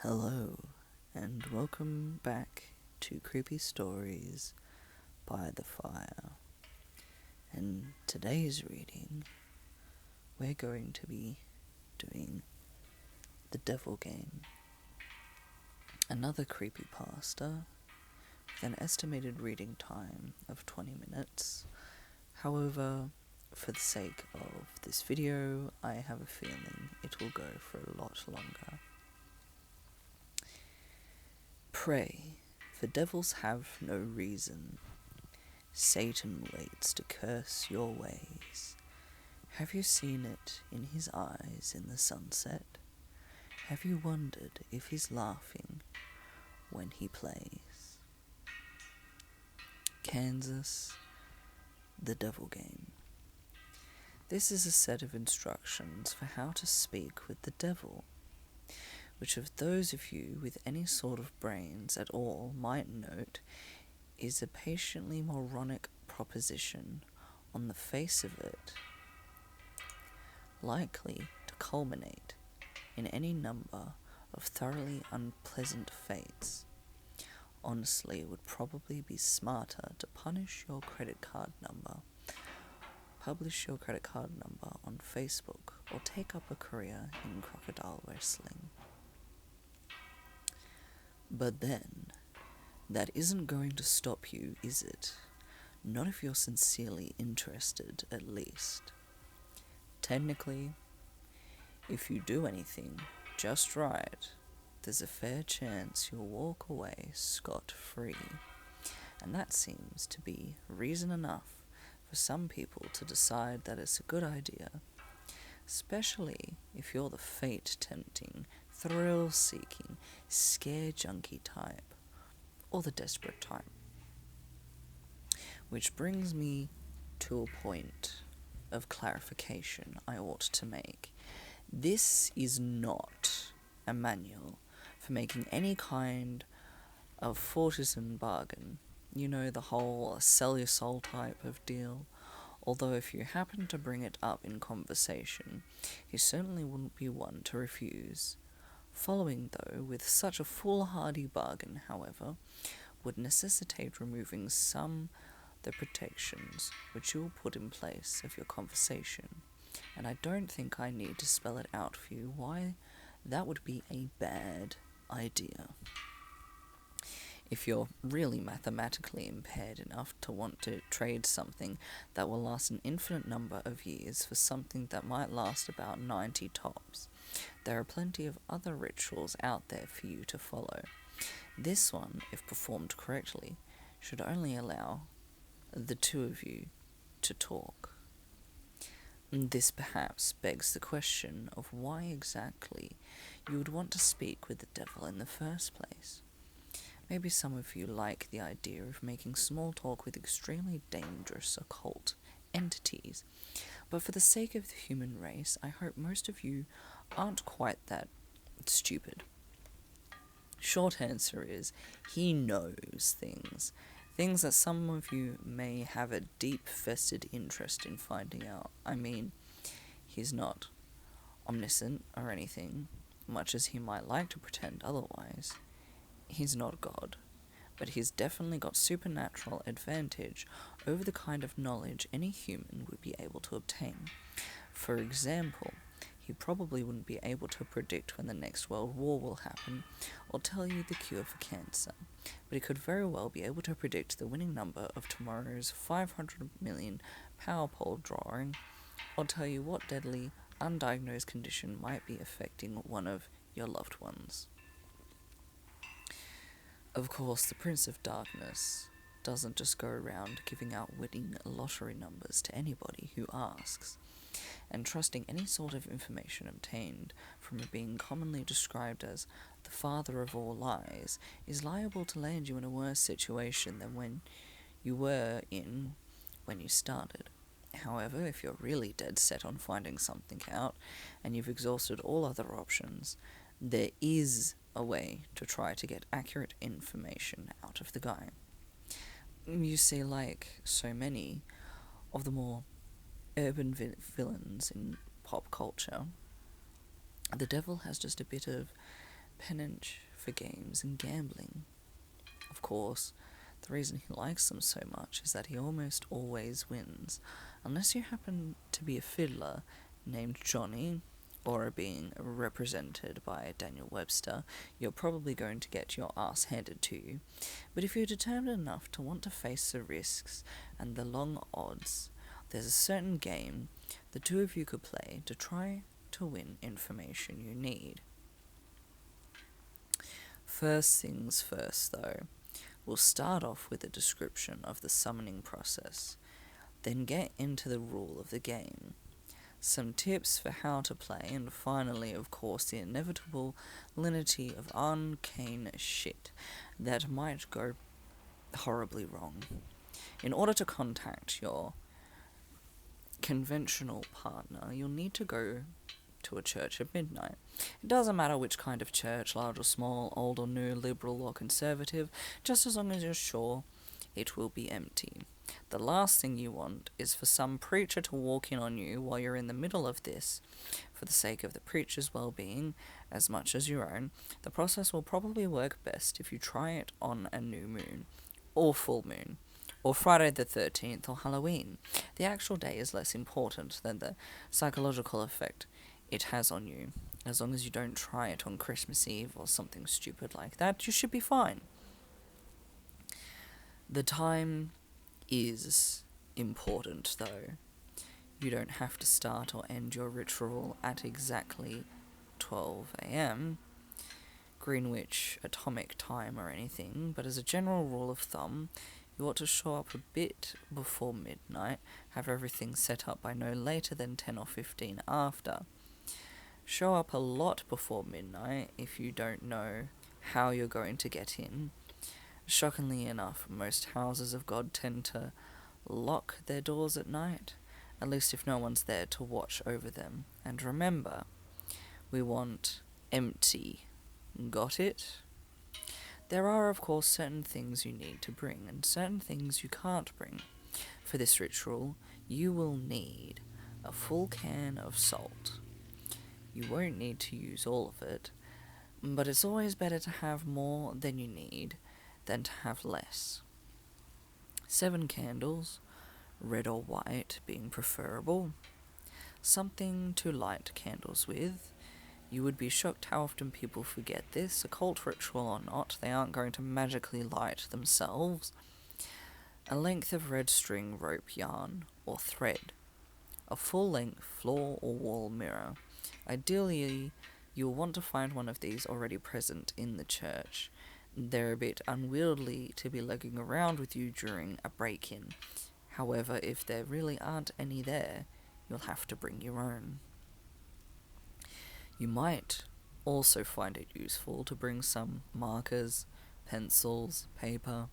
Hello, and welcome back to Creepy Stories by the Fire. And today's reading, we're going to be doing The Devil Game, another creepypasta with an estimated reading time of 20 minutes. However, for the sake of this video, I have a feeling it will go for a lot longer. Pray, for devils have no reason. Satan waits to curse your ways. Have you seen it in his eyes in the sunset? Have you wondered if he's laughing when he plays? Kansas, The Devil Game. This is a set of instructions for how to speak with the devil, which of those of you with any sort of brains at all might note is a patiently moronic proposition on the face of it, likely to culminate in any number of thoroughly unpleasant fates. Honestly, it would probably be smarter to publish your credit card number on Facebook, or take up a career in crocodile wrestling. But then, that isn't going to stop you, is it? Not if you're sincerely interested, at least. Technically, if you do anything just right, there's a fair chance you'll walk away scot-free. And that seems to be reason enough for some people to decide that it's a good idea, especially if you're the fate-tempting, thrill-seeking, scare-junkie type, or the desperate type. Which brings me to a point of clarification I ought to make. This is not a manual for making any kind of partisan bargain. You know, the whole sell your soul type of deal. Although if you happen to bring it up in conversation, he certainly wouldn't be one to refuse. Following, though, with such a foolhardy bargain, however, would necessitate removing some the protections which you will put in place of your conversation, and I don't think I need to spell it out for you why that would be a bad idea. If you're really mathematically impaired enough to want to trade something that will last an infinite number of years for something that might last about 90 tops, there are plenty of other rituals out there for you to follow. This one, if performed correctly, should only allow the two of you to talk. This perhaps begs the question of why exactly you would want to speak with the devil in the first place. Maybe some of you like the idea of making small talk with extremely dangerous occult entities, but for the sake of the human race, I hope most of you aren't quite that stupid. Short answer is, he knows things that some of you may have a deep vested interest in finding out. I mean, he's not omniscient or anything, much as he might like to pretend otherwise. He's not God, but he's definitely got supernatural advantage over the kind of knowledge any human would be able to obtain. For example, he probably wouldn't be able to predict when the next world war will happen, or tell you the cure for cancer, but he could very well be able to predict the winning number of tomorrow's 500 million Powerball drawing, or tell you what deadly, undiagnosed condition might be affecting one of your loved ones. Of course, the Prince of Darkness doesn't just go around giving out winning lottery numbers to anybody who asks, and trusting any sort of information obtained from a being commonly described as the father of all lies is liable to land you in a worse situation than when you were in when you started. However, if you're really dead set on finding something out, and you've exhausted all other options, there is a way to try to get accurate information out of the guy. You see, like so many of the more urban villains in pop culture, the devil has just a bit of penchant for games and gambling. Of course, the reason he likes them so much is that he almost always wins, unless you happen to be a fiddler named Johnny, or are being represented by Daniel Webster. You're probably going to get your ass handed to you. But if you're determined enough to want to face the risks and the long odds, there's a certain game the two of you could play to try to win information you need. First things first, though, we'll start off with a description of the summoning process, then get into the rule of the game, some tips for how to play, and finally, of course, the inevitable linity of arcane shit that might go horribly wrong. In order to contact your conventional partner, you'll need to go to a church at midnight. It doesn't matter which kind of church, large or small, old or new, liberal or conservative, just as long as you're sure it will be empty. The last thing you want is for some preacher to walk in on you while you're in the middle of this. For the sake of the preacher's well-being, as much as your own, the process will probably work best if you try it on a new moon, or full moon, or Friday the 13th, or Halloween. The actual day is less important than the psychological effect it has on you. As long as you don't try it on Christmas Eve or something stupid like that, you should be fine. The time is important, though. You don't have to start or end your ritual at exactly 12 a.m. Greenwich Atomic Time or anything, but as a general rule of thumb, you ought to show up a bit before midnight, have everything set up by no later than 10 or 15 after. Show up a lot before midnight if you don't know how you're going to get in. Shockingly enough, most houses of God tend to lock their doors at night, at least if no one's there to watch over them. And remember, we want empty. Got it? There are, of course, certain things you need to bring, and certain things you can't bring. For this ritual, you will need a full can of salt. You won't need to use all of it, but it's always better to have more than you need than to have less. 7 candles, red or white being preferable. Something to light candles with. You would be shocked how often people forget this. Occult ritual or not, they aren't going to magically light themselves. A length of red string rope yarn or thread. A full-length floor or wall mirror. Ideally, you'll want to find one of these already present in the church. They're a bit unwieldy to be lugging around with you during a break-in. However, if there really aren't any there, you'll have to bring your own. You might also find it useful to bring some markers, pencils, paper,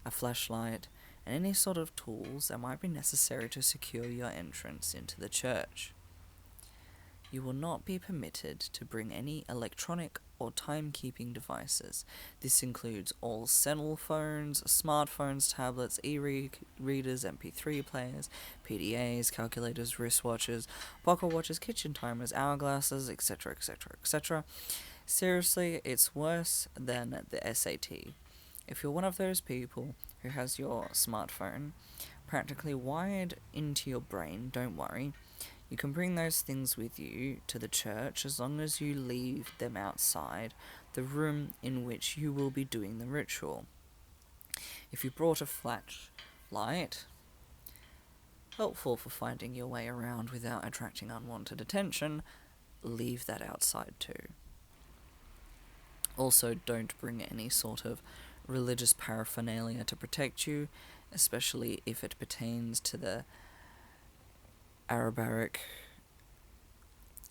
a flashlight, and any sort of tools that might be necessary to secure your entrance into the church. You will not be permitted to bring any electronic or timekeeping devices. This includes all cell phones, smartphones, tablets, e-readers, MP3 players, PDAs, calculators, wristwatches, pocket watches, kitchen timers, hourglasses, etc., etc., etc. Seriously, it's worse than the SAT. If you're one of those people who has your smartphone practically wired into your brain, don't worry. You can bring those things with you to the church as long as you leave them outside the room in which you will be doing the ritual. If you brought a flashlight, helpful for finding your way around without attracting unwanted attention, leave that outside too. Also, don't bring any sort of religious paraphernalia to protect you, especially if it pertains to the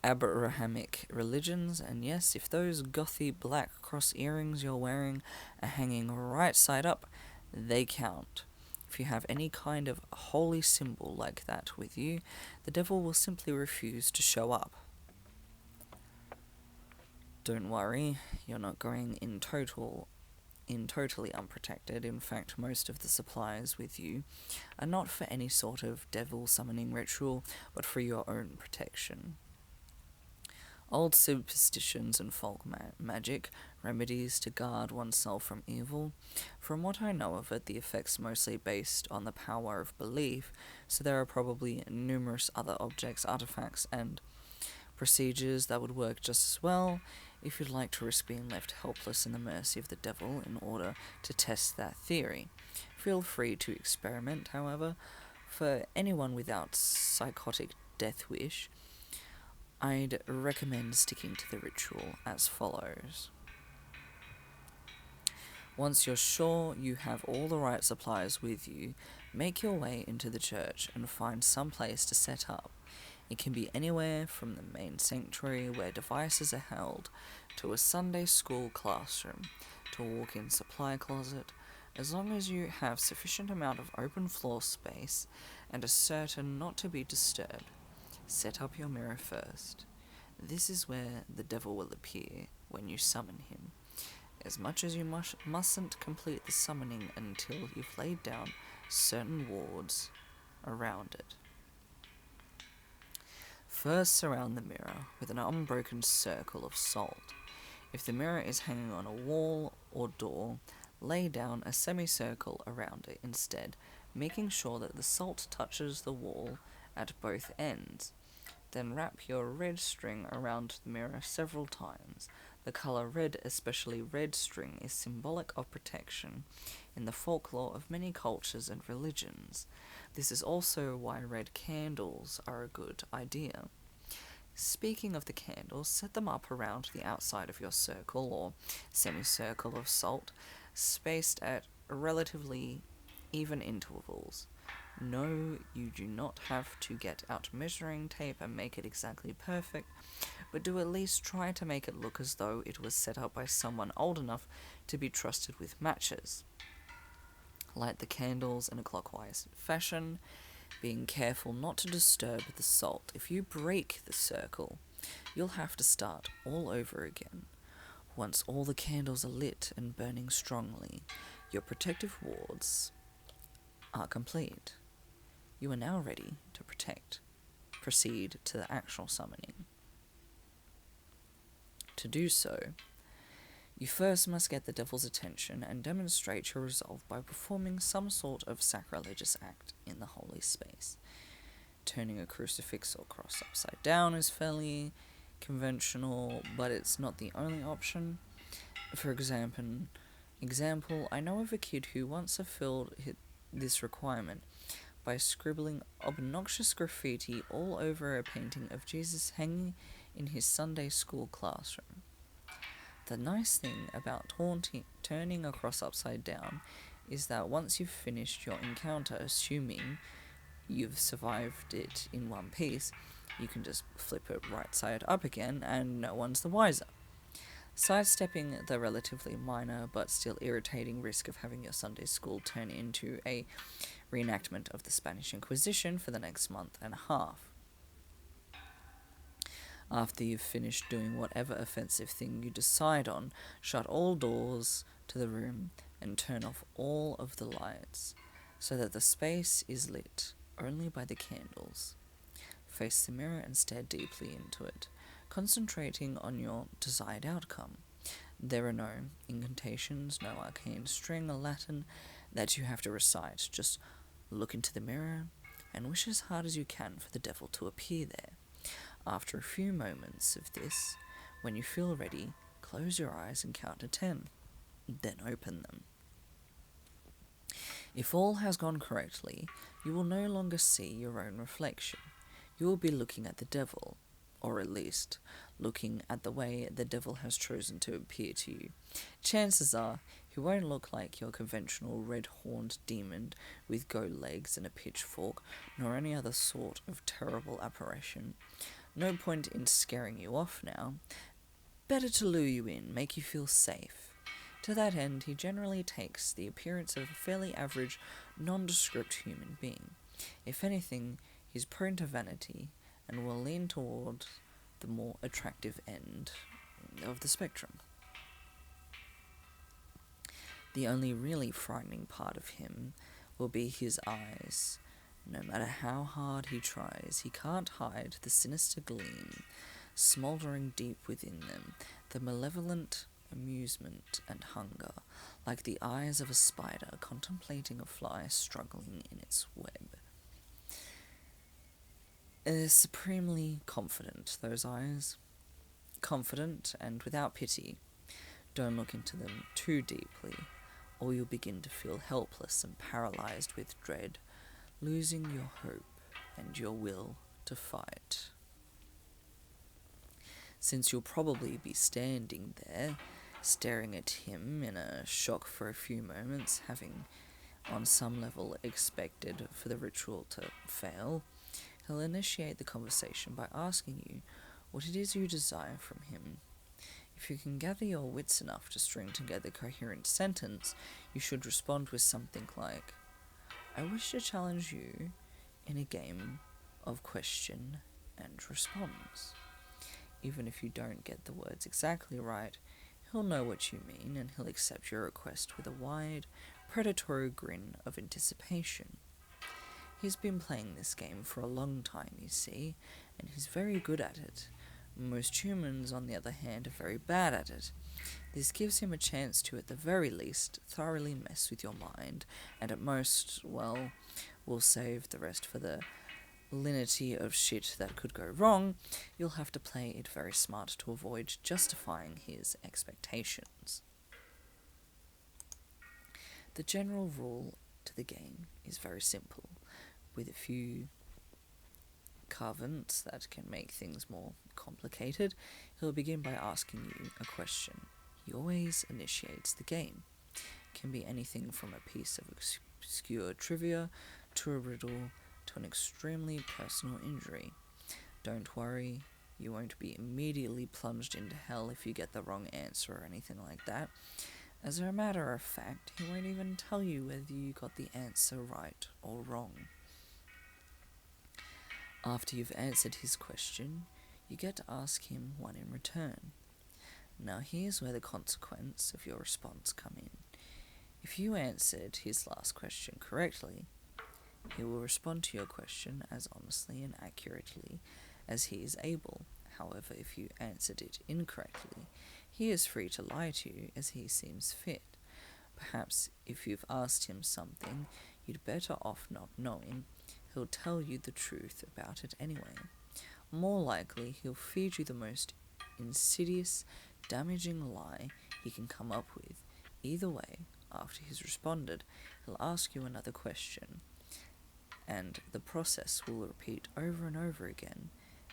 Abrahamic religions, and yes, if those gothy black cross earrings you're wearing are hanging right side up, they count. If you have any kind of holy symbol like that with you, the devil will simply refuse to show up. Don't worry, you're not going in totally unprotected. In fact, most of the supplies with you are not for any sort of devil summoning ritual, but for your own protection. Old superstitions and folk magic, remedies to guard oneself from evil. From what I know of it, the effect's mostly based on the power of belief, so there are probably numerous other objects, artifacts, and procedures that would work just as well if you'd like to risk being left helpless in the mercy of the devil in order to test that theory. Feel free to experiment, however. For anyone without psychotic death wish, I'd recommend sticking to the ritual as follows. Once you're sure you have all the right supplies with you, make your way into the church and find some place to set up. It can be anywhere from the main sanctuary where devices are held, to a Sunday school classroom, to a walk-in supply closet, as long as you have sufficient amount of open floor space and are certain not to be disturbed. Set up your mirror first. This is where the devil will appear when you summon him, as much as you mustn't complete the summoning until you've laid down certain wards around it. First, surround the mirror with an unbroken circle of salt. If the mirror is hanging on a wall or door, lay down a semicircle around it instead, making sure that the salt touches the wall at both ends. Then wrap your red string around the mirror several times. The color red, especially red string, is symbolic of protection in the folklore of many cultures and religions. This is also why red candles are a good idea. Speaking of the candles, set them up around the outside of your circle or semicircle of salt, spaced at relatively even intervals. No, you do not have to get out measuring tape and make it exactly perfect, but do at least try to make it look as though it was set up by someone old enough to be trusted with matches. Light the candles in a clockwise fashion, being careful not to disturb the salt. If you break the circle, you'll have to start all over again. Once all the candles are lit and burning strongly, your protective wards are complete. You are now ready to proceed to the actual summoning. To do so, you first must get the devil's attention and demonstrate your resolve by performing some sort of sacrilegious act in the holy space. Turning a crucifix or cross upside down is fairly conventional, but it's not the only option. For example, I know of a kid who once fulfilled this requirement by scribbling obnoxious graffiti all over a painting of Jesus hanging in his Sunday school classroom. The nice thing about turning a cross upside down is that once you've finished your encounter, assuming you've survived it in one piece, you can just flip it right side up again and no one's the wiser. Sidestepping the relatively minor but still irritating risk of having your Sunday school turn into a reenactment of the Spanish Inquisition for the next month and a half. After you've finished doing whatever offensive thing you decide on, shut all doors to the room and turn off all of the lights so that the space is lit only by the candles. Face the mirror and stare deeply into it, concentrating on your desired outcome. There are no incantations, no arcane string or Latin that you have to recite. Just look into the mirror and wish as hard as you can for the devil to appear there. After a few moments of this, when you feel ready, close your eyes and count to 10. Then open them. If all has gone correctly, you will no longer see your own reflection. You will be looking at the devil, or at least looking at the way the devil has chosen to appear to you. Chances are he won't look like your conventional red-horned demon with goat legs and a pitchfork, nor any other sort of terrible apparition. No point in scaring you off now. Better to lure you in, make you feel safe. To that end, he generally takes the appearance of a fairly average, nondescript human being. If anything, he's prone to vanity and will lean toward the more attractive end of the spectrum. The only really frightening part of him will be his eyes. No matter how hard he tries, he can't hide the sinister gleam smouldering deep within them, the malevolent amusement and hunger, like the eyes of a spider contemplating a fly struggling in its web. Supremely confident, those eyes. Confident and without pity. Don't look into them too deeply, or you'll begin to feel helpless and paralyzed with dread, losing your hope and your will to fight. Since you'll probably be standing there, staring at him in a shock for a few moments, having on some level expected for the ritual to fail, he'll initiate the conversation by asking you what it is you desire from him. If you can gather your wits enough to string together a coherent sentence, you should respond with something like, I wish to challenge you in a game of question and response. Even if you don't get the words exactly right, he'll know what you mean and he'll accept your request with a wide, predatory grin of anticipation. He's been playing this game for a long time, you see, and he's very good at it. Most humans, on the other hand, are very bad at it. This gives him a chance to, at the very least, thoroughly mess with your mind, and at most, well, we'll save the rest for the linity of shit that could go wrong. You'll have to play it very smart to avoid justifying his expectations. The general rule to the game is very simple, with a few caveats that can make things more complicated. He'll begin by asking you a question. He always initiates the game. It can be anything from a piece of obscure trivia to a riddle to an extremely personal injury. Don't worry, you won't be immediately plunged into hell if you get the wrong answer or anything like that. As a matter of fact, he won't even tell you whether you got the answer right or wrong. After you've answered his question, you get to ask him one in return. Now here's where the consequence of your response come in. If you answered his last question correctly, he will respond to your question as honestly and accurately as he is able. However, if you answered it incorrectly, he is free to lie to you as he seems fit. Perhaps if you've asked him something you'd better off not knowing, he'll tell you the truth about it anyway. More likely, he'll feed you the most insidious, damaging lie he can come up with. Either way, after he's responded, he'll ask you another question, and the process will repeat over and over again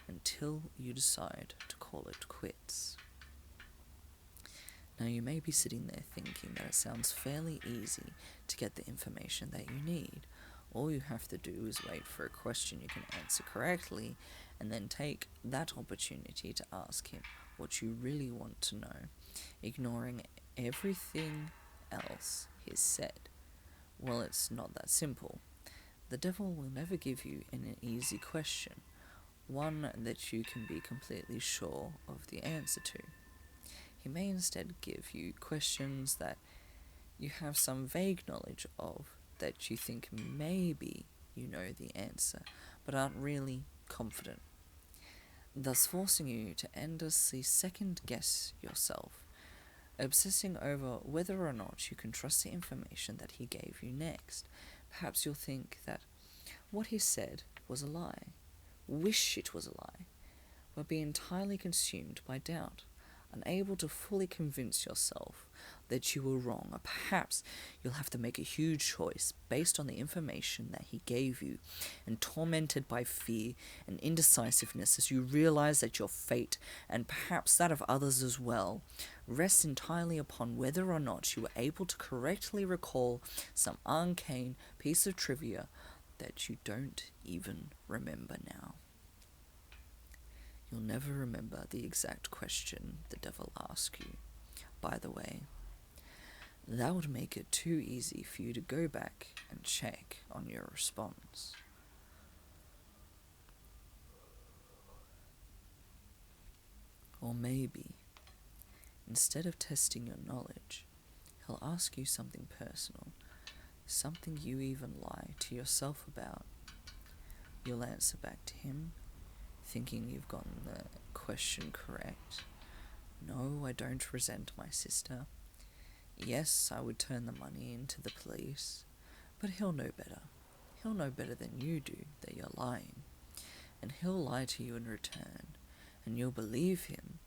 until you decide to call it quits. Now you may be sitting there thinking that it sounds fairly easy to get the information that you need. All you have to do is wait for a question you can answer correctly, and then take that opportunity to ask him what you really want to know, ignoring everything else he's said. Well, it's not that simple. The devil will never give you an easy question, one that you can be completely sure of the answer to. He may instead give you questions that you have some vague knowledge of, that you think maybe you know the answer, but aren't really confident, thus forcing you to endlessly second-guess yourself, obsessing over whether or not you can trust the information that he gave you next. Perhaps you'll think that what he said was a lie, wish it was a lie, but be entirely consumed by doubt, unable to fully convince yourself that you were wrong, or perhaps you'll have to make a huge choice based on the information that he gave you, and tormented by fear and indecisiveness as you realize that your fate, and perhaps that of others as well, rests entirely upon whether or not you were able to correctly recall some arcane piece of trivia that you don't even remember now. You'll never remember the exact question the devil asked you. By the way, that would make it too easy for you to go back and check on your response. Or maybe, instead of testing your knowledge, he'll ask you something personal, something you even lie to yourself about. You'll answer back to him, thinking you've gotten the question correct. No, I don't resent my sister. Yes, I would turn the money into the police, but he'll know better. He'll know better than you do that you're lying, and he'll lie to you in return, and you'll believe him.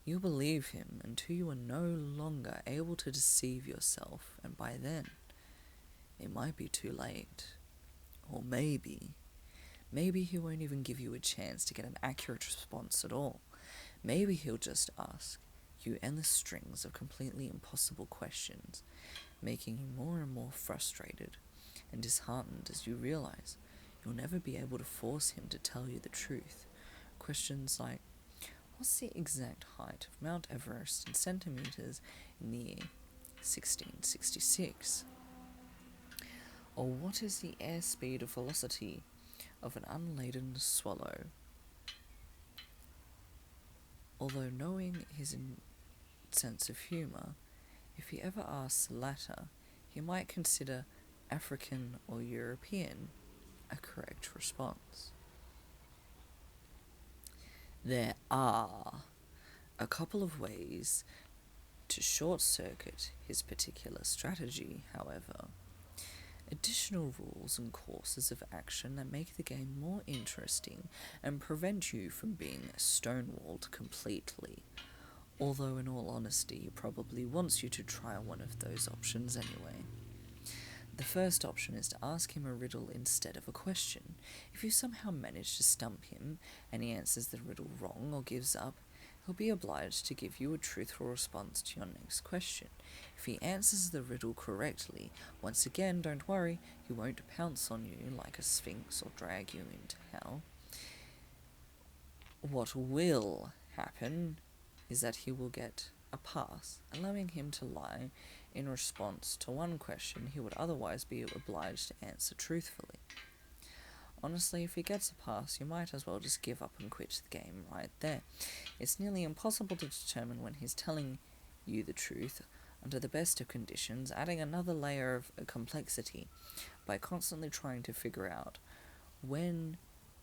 You'll believe him until you are no longer able to deceive yourself, and by then, it might be too late. Or maybe he won't even give you a chance to get an accurate response at all. Maybe he'll just ask you endless strings of completely impossible questions, making you more and more frustrated and disheartened as you realize you'll never be able to force him to tell you the truth. Questions like, what's the exact height of Mount Everest in centimeters in the year 1666? Or what is the airspeed or velocity of an unladen swallow? Although knowing his sense of humour, if he ever asks the latter, he might consider African or European a correct response. There are a couple of ways to short-circuit his particular strategy, however. Additional rules and courses of action that make the game more interesting and prevent you from being stonewalled completely. Although in all honesty, he probably wants you to try one of those options anyway. The first option is to ask him a riddle instead of a question. If you somehow manage to stump him and he answers the riddle wrong or gives up, he'll be obliged to give you a truthful response to your next question. If he answers the riddle correctly, once again, don't worry, he won't pounce on you like a sphinx or drag you into hell. What will happen is that he will get a pass, allowing him to lie in response to one question he would otherwise be obliged to answer truthfully. Honestly, if he gets a pass, you might as well just give up and quit the game right there. It's nearly impossible to determine when he's telling you the truth under the best of conditions, adding another layer of complexity by constantly trying to figure out when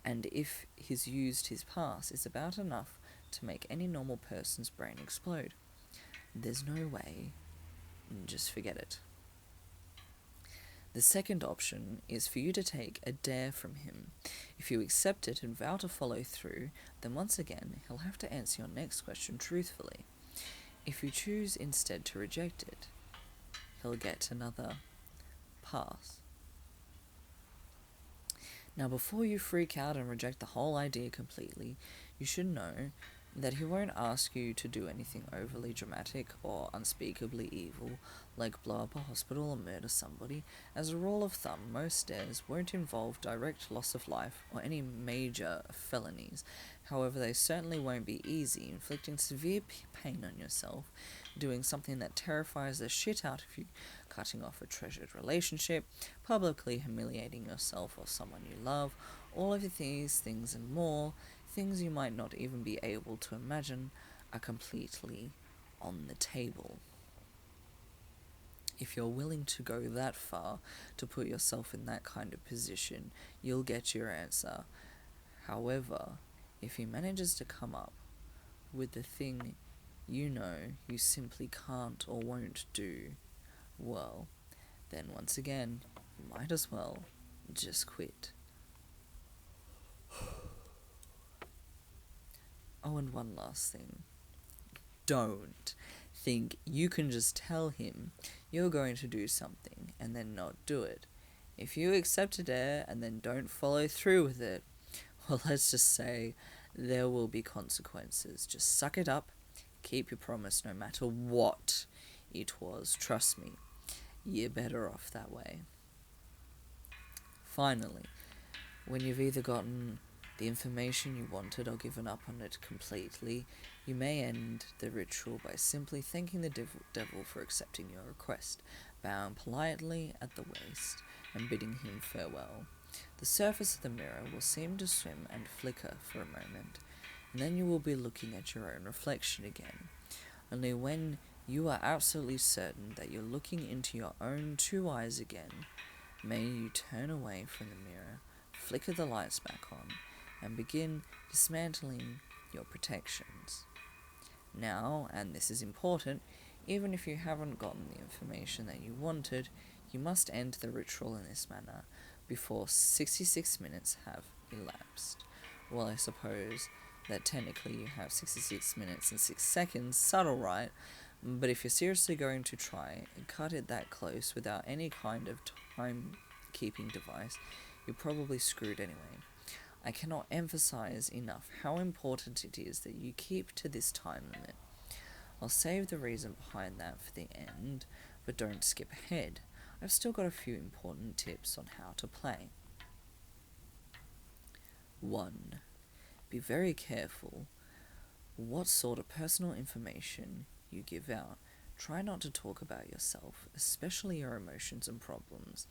and if he's used his pass is about enough to make any normal person's brain explode. There's no way, just forget it. The second option is for you to take a dare from him. If you accept it and vow to follow through, then once again he'll have to answer your next question truthfully. If you choose instead to reject it, he'll get another pass. Now, before you freak out and reject the whole idea completely, you should know that he won't ask you to do anything overly dramatic or unspeakably evil, like blow up a hospital or murder somebody. As a rule of thumb, most dares won't involve direct loss of life or any major felonies. However, they certainly won't be easy, inflicting severe pain on yourself, doing something that terrifies the shit out of you, cutting off a treasured relationship, publicly humiliating yourself or someone you love. All of these things and more, things you might not even be able to imagine, are completely on the table. If you're willing to go that far to put yourself in that kind of position, you'll get your answer. However, if he manages to come up with the thing you know you simply can't or won't do, well, then once again, you might as well just quit. Oh, and one last thing. Don't think you can just tell him you're going to do something and then not do it. If you accept a dare and then don't follow through with it, well, let's just say there will be consequences. Just suck it up, keep your promise no matter what it was. Trust me, you're better off that way. Finally, when you've either gotten the information you wanted or given up on it completely, you may end the ritual by simply thanking the devil for accepting your request, bowing politely at the waist, and bidding him farewell. The surface of the mirror will seem to swim and flicker for a moment, and then you will be looking at your own reflection again. Only when you are absolutely certain that you're looking into your own two eyes again, may you turn away from the mirror, flicker the lights back on, and begin dismantling your protections. Now, and this is important, even if you haven't gotten the information that you wanted, you must end the ritual in this manner before 66 minutes have elapsed. Well, I suppose that technically you have 66 minutes and 6 seconds, subtle, right? But if you're seriously going to try and cut it that close without any kind of time-keeping device, you're probably screwed anyway. I cannot emphasize enough how important it is that you keep to this time limit. I'll save the reason behind that for the end, but don't skip ahead. I've still got a few important tips on how to play. 1. Be very careful what sort of personal information you give out. Try not to talk about yourself, especially your emotions and problems,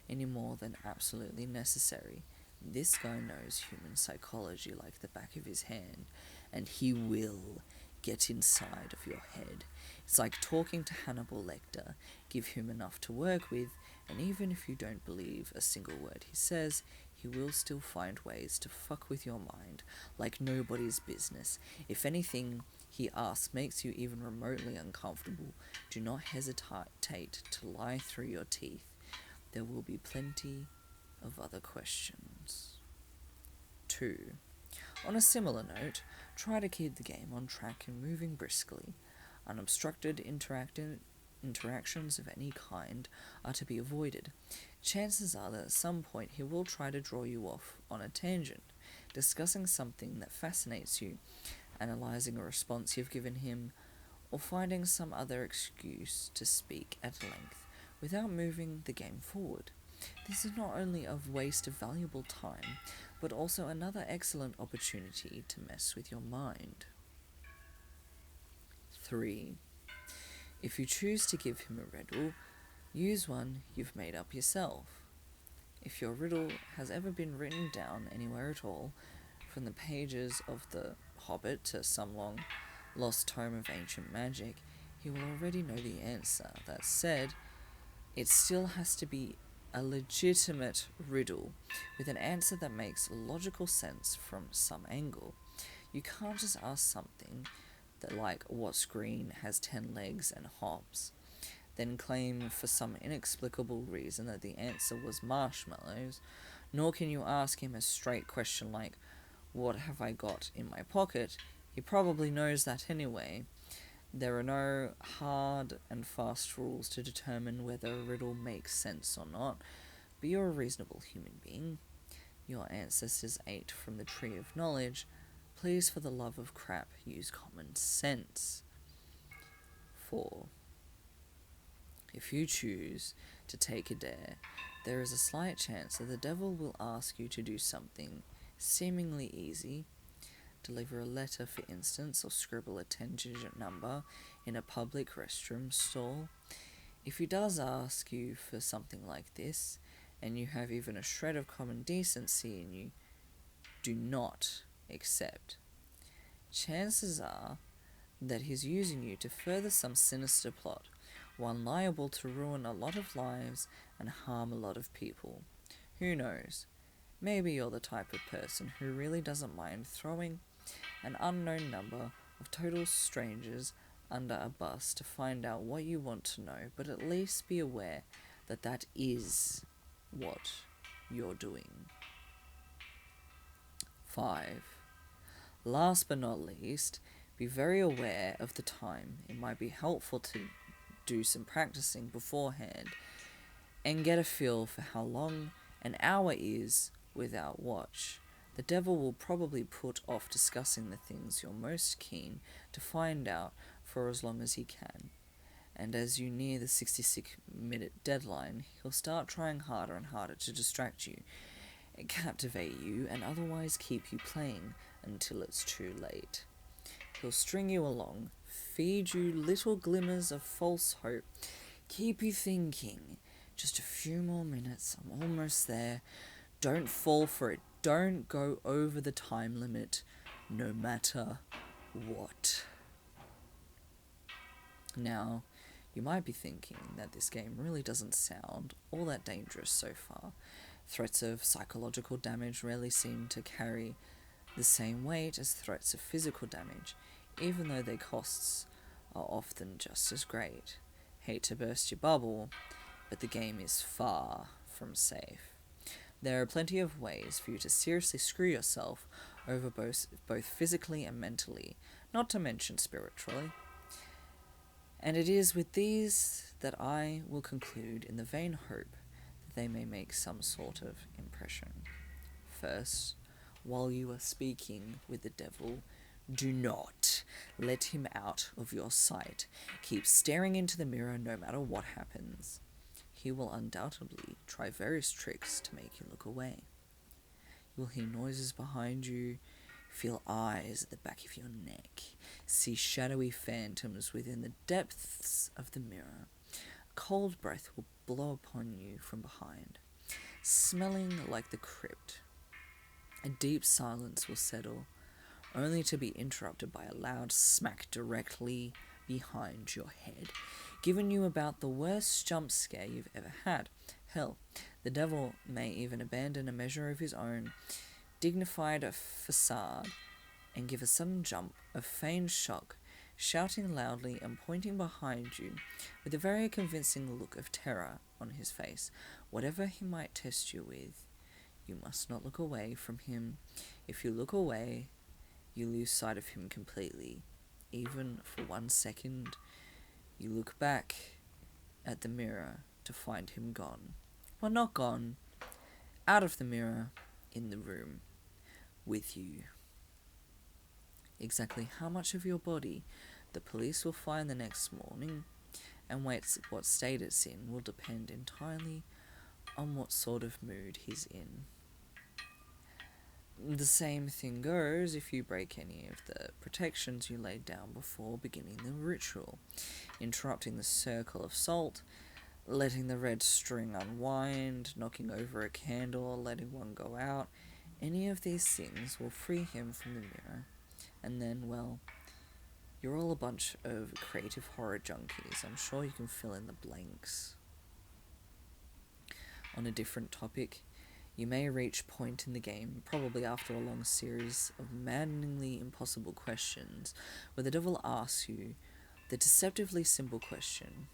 any more than absolutely necessary. This guy knows human psychology like the back of his hand, and he will get inside of your head. It's like talking to Hannibal Lecter. Give him enough to work with, and even if you don't believe a single word he says, he will still find ways to fuck with your mind like nobody's business. If anything he asks makes you even remotely uncomfortable, do not hesitate to lie through your teeth. There will be plenty of other questions. 2. On a similar note, try to keep the game on track and moving briskly. Unobstructed interactions of any kind are to be avoided. Chances are that at some point he will try to draw you off on a tangent, discussing something that fascinates you, analysing a response you've given him, or finding some other excuse to speak at length without moving the game forward. This is not only a waste of valuable time, but also another excellent opportunity to mess with your mind. 3. If you choose to give him a riddle, use one you've made up yourself. If your riddle has ever been written down anywhere at all, from the pages of The Hobbit to some long lost tome of ancient magic, he will already know the answer. That said, it still has to be a legitimate riddle with an answer that makes logical sense from some angle. You can't just ask something that, like, what screen has 10 legs and hops, then claim for some inexplicable reason that the answer was marshmallows, nor can you ask him a straight question like, what have I got in my pocket? He probably knows that anyway. There are no hard and fast rules to determine whether a riddle makes sense or not, but you're a reasonable human being. Your ancestors ate from the tree of knowledge. Please, for the love of crap, use common sense. 4. If you choose to take a dare, there is a slight chance that the devil will ask you to do something seemingly easy. Deliver a letter, for instance, or scribble a 10-digit number in a public restroom stall. If he does ask you for something like this, and you have even a shred of common decency in you, do not accept. Chances are that he's using you to further some sinister plot, one liable to ruin a lot of lives and harm a lot of people. Who knows? Maybe you're the type of person who really doesn't mind throwing an unknown number of total strangers under a bus to find out what you want to know, but at least be aware that that is what you're doing. 5. Last but not least, be very aware of the time. It might be helpful to do some practicing beforehand and get a feel for how long an hour is without watch. The devil will probably put off discussing the things you're most keen to find out for as long as he can. And as you near the 66-minute deadline, he'll start trying harder and harder to distract you, captivate you, and otherwise keep you playing until it's too late. He'll string you along, feed you little glimmers of false hope, keep you thinking, just a few more minutes, I'm almost there. Don't fall for it. Don't go over the time limit, no matter what. Now, you might be thinking that this game really doesn't sound all that dangerous so far. Threats of psychological damage rarely seem to carry the same weight as threats of physical damage, even though their costs are often just as great. Hate to burst your bubble, but the game is far from safe. There are plenty of ways for you to seriously screw yourself over both physically and mentally, not to mention spiritually. And it is with these that I will conclude in the vain hope that they may make some sort of impression. First, while you are speaking with the devil, do not let him out of your sight. Keep staring into the mirror no matter what happens. He will undoubtedly try various tricks to make you look away. You will hear noises behind you, feel eyes at the back of your neck, see shadowy phantoms within the depths of the mirror. A cold breath will blow upon you from behind, smelling like the crypt. A deep silence will settle, only to be interrupted by a loud smack directly behind your head, giving you about the worst jump scare you've ever had. Hell, the devil may even abandon a measure of his own dignified facade and give a sudden jump of feigned shock, shouting loudly and pointing behind you with a very convincing look of terror on his face. Whatever he might test you with, you must not look away from him. If you look away, you lose sight of him completely. Even for 1 second, you look back at the mirror to find him gone. Well, not gone, out of the mirror, in the room, with you. Exactly how much of your body the police will find the next morning and what state it's in will depend entirely on what sort of mood he's in. The same thing goes if you break any of the protections you laid down before beginning the ritual, interrupting the circle of salt, letting the red string unwind, knocking over a candle, letting one go out. Any of these things will free him from the mirror, and then, well, you're all a bunch of creative horror junkies. I'm sure you can fill in the blanks. On a different topic, you may reach a point in the game, probably after a long series of maddeningly impossible questions, where the devil asks you the deceptively simple question,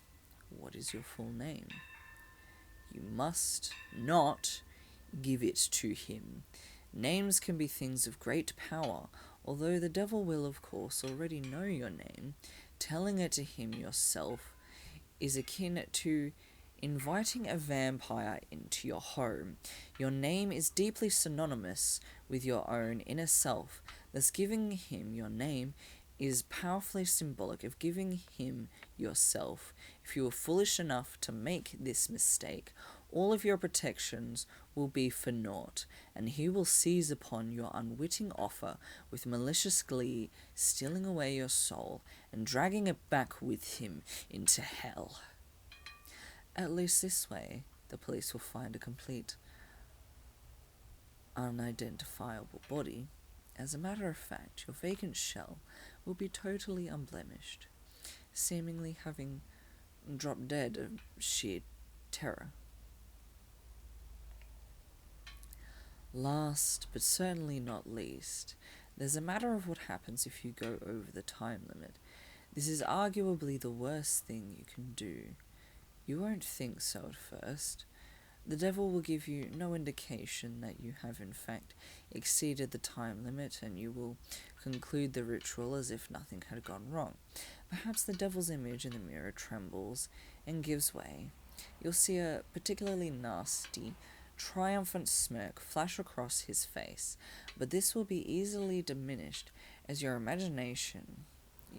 what is your full name? You must not give it to him. Names can be things of great power, although the devil will, of course, already know your name. Telling it to him yourself is akin to inviting a vampire into your home. Your name is deeply synonymous with your own inner self, thus giving him your name is powerfully symbolic of giving him yourself. If you are foolish enough to make this mistake, all of your protections will be for naught, and he will seize upon your unwitting offer with malicious glee, stealing away your soul and dragging it back with him into hell. At least this way, the police will find a complete, unidentifiable body. As a matter of fact, your vacant shell will be totally unblemished, seemingly having dropped dead of sheer terror. Last, but certainly not least, there's a matter of what happens if you go over the time limit. This is arguably the worst thing you can do. You won't think so at first. The devil will give you no indication that you have in fact exceeded the time limit, and you will conclude the ritual as if nothing had gone wrong. Perhaps the devil's image in the mirror trembles and gives way. You'll see a particularly nasty, triumphant smirk flash across his face, but this will be easily diminished as your imagination.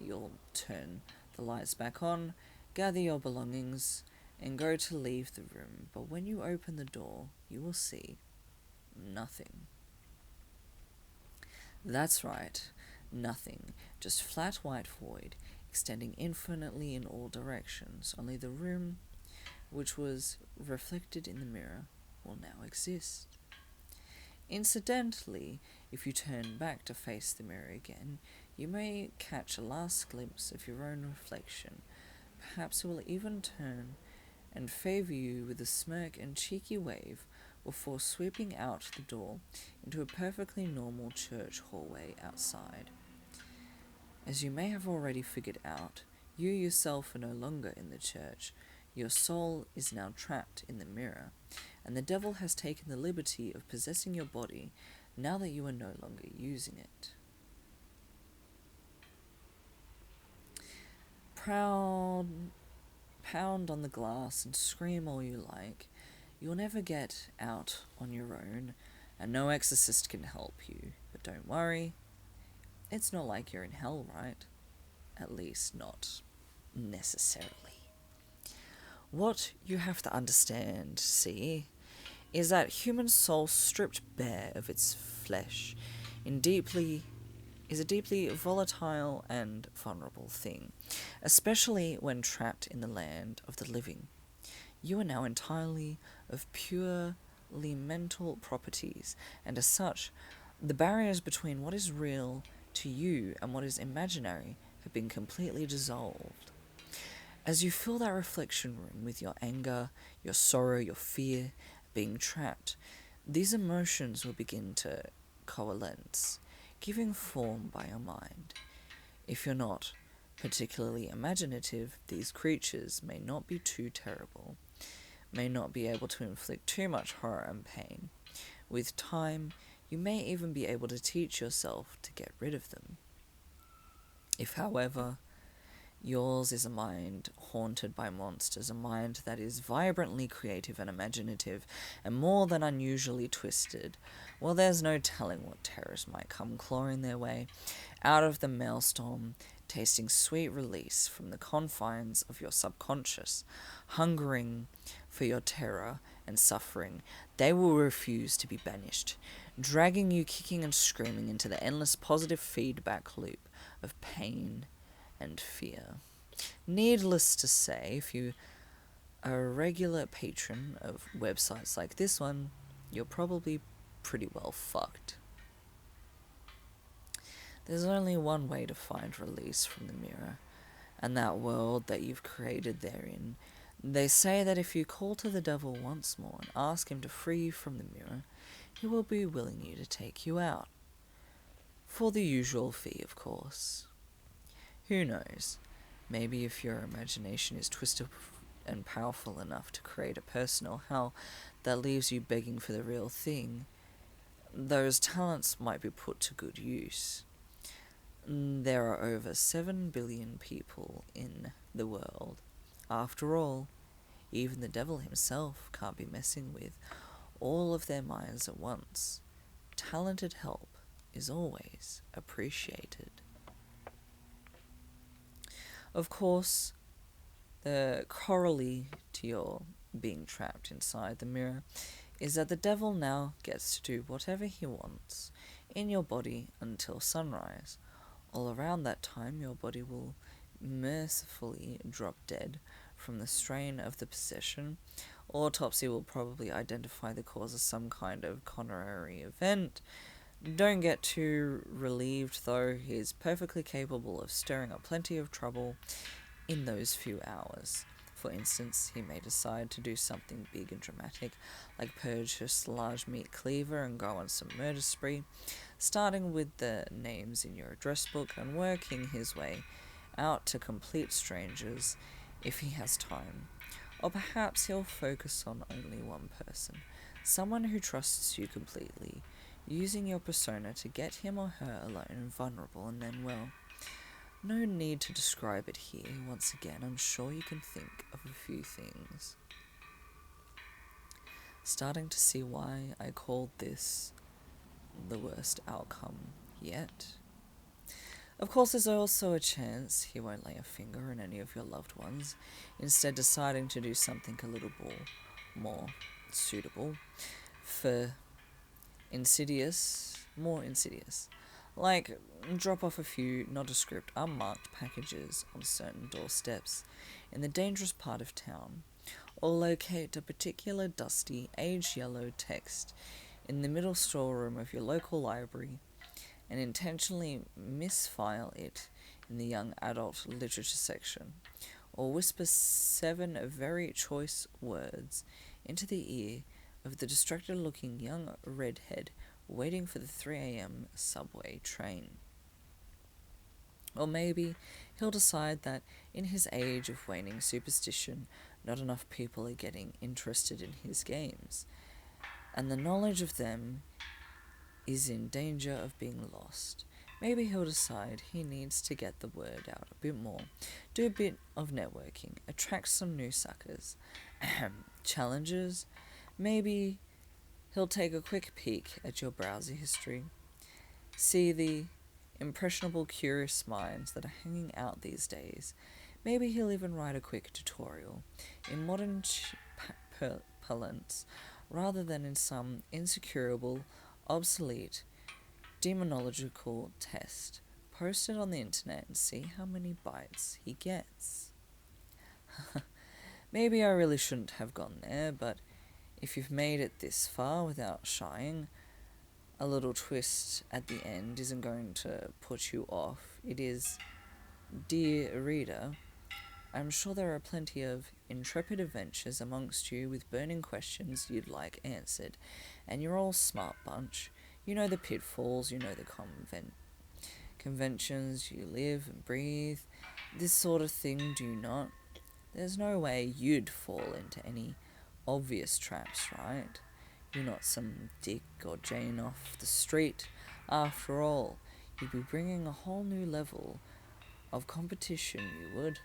You'll turn the lights back on, gather your belongings, and go to leave the room, but when you open the door, you will see nothing. That's right, nothing, just flat white void, extending infinitely in all directions. Only the room, which was reflected in the mirror, will now exist. Incidentally, if you turn back to face the mirror again, you may catch a last glimpse of your own reflection. Perhaps it will even turn and favour you with a smirk and cheeky wave before sweeping out the door into a perfectly normal church hallway outside. As you may have already figured out, you yourself are no longer in the church. Your soul is now trapped in the mirror, and the devil has taken the liberty of possessing your body now that you are no longer using it. Pound on the glass and scream all you like. You'll never get out on your own, and no exorcist can help you. But don't worry, it's not like you're in hell, right? At least not necessarily. What you have to understand, see, is that human soul stripped bare of its flesh is a deeply volatile and vulnerable thing, especially when trapped in the land of the living. You are now entirely of purely mental properties, and as such, the barriers between what is real to you and what is imaginary have been completely dissolved. As you fill that reflection room with your anger, your sorrow, your fear, being trapped, these emotions will begin to coalesce, giving form by your mind. If you're not particularly imaginative, these creatures may not be too terrible, may not be able to inflict too much horror and pain. With time, you may even be able to teach yourself to get rid of them. If, however, yours is a mind haunted by monsters, a mind that is vibrantly creative and imaginative, and more than unusually twisted, well, there's no telling what terrors might come clawing their way out of the maelstrom, tasting sweet release from the confines of your subconscious, hungering for your terror and suffering. They will refuse to be banished, dragging you kicking and screaming into the endless positive feedback loop of pain and fear. Needless to say, if you are a regular patron of websites like this one, you're probably pretty well fucked. There's only one way to find release from the mirror, and that world that you've created therein. They say that if you call to the devil once more and ask him to free you from the mirror, he will be willing you to take you out. For the usual fee, of course. Who knows? Maybe if your imagination is twisted and powerful enough to create a personal hell that leaves you begging for the real thing, those talents might be put to good use. There are over 7 billion people in the world. After all, even the devil himself can't be messing with all of their minds at once. Talented help is always appreciated. Of course, the corollary to your being trapped inside the mirror is that the devil now gets to do whatever he wants in your body until sunrise. All around that time, your body will mercifully drop dead from the strain of the possession. Autopsy will probably identify the cause as some kind of coronary event. Don't get too relieved, though. He is perfectly capable of stirring up plenty of trouble in those few hours. For instance, he may decide to do something big and dramatic, like purchase a large meat cleaver and go on some murder spree, starting with the names in your address book and working his way out to complete strangers if he has time. Or perhaps he'll focus on only one person, someone who trusts you completely, using your persona to get him or her alone and vulnerable, and then, well, no need to describe it here. Once again, I'm sure you can think of a few things. Starting to see why I called this the worst outcome yet. Of course, there's also a chance he won't lay a finger on any of your loved ones, instead deciding to do something a little more suitable for more insidious. Like, drop off a few nondescript, unmarked packages on certain doorsteps in the dangerous part of town, or locate a particular dusty, age-yellow text in the middle storeroom of your local library and intentionally misfile it in the young adult literature section, or whisper 7 very choice words into the ear of the distracted-looking young redhead waiting for the 3 a.m. subway train. Or maybe he'll decide that in his age of waning superstition, not enough people are getting interested in his games, and the knowledge of them is in danger of being lost. Maybe he'll decide he needs to get the word out a bit more, do a bit of networking, attract some new suckers, challenges. Maybe he'll take a quick peek at your browser history, see the impressionable, curious minds that are hanging out these days. Maybe he'll even write a quick tutorial in modern parlance rather than in some insecurable, obsolete, demonological test. Post it on the internet and see how many bites he gets. Maybe I really shouldn't have gone there, but if you've made it this far without shying, a little twist at the end isn't going to put you off. It is, dear reader, I'm sure there are plenty of intrepid adventures amongst you with burning questions you'd like answered, and you're all smart bunch. You know the pitfalls, you know the conventions, you live and breathe. This sort of thing, do you not? There's no way you'd fall into any obvious traps, right? You're not some Dick or Jane off the street. After all, you'd be bringing a whole new level of competition, you would.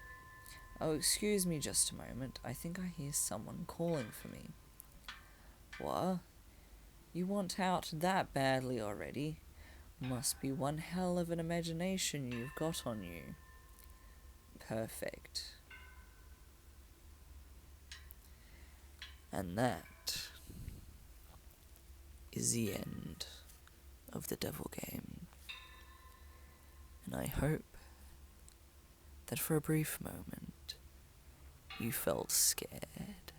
Oh, excuse me just a moment. I think I hear someone calling for me. What? You want out that badly already? Must be one hell of an imagination you've got on you. Perfect. And that is the end of the Devil Game. And I hope that for a brief moment you felt scared.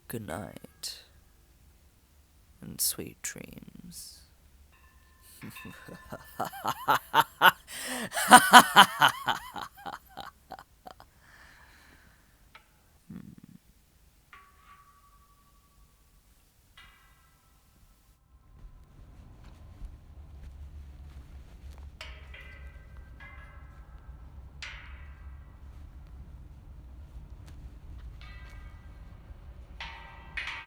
Good night and sweet dreams.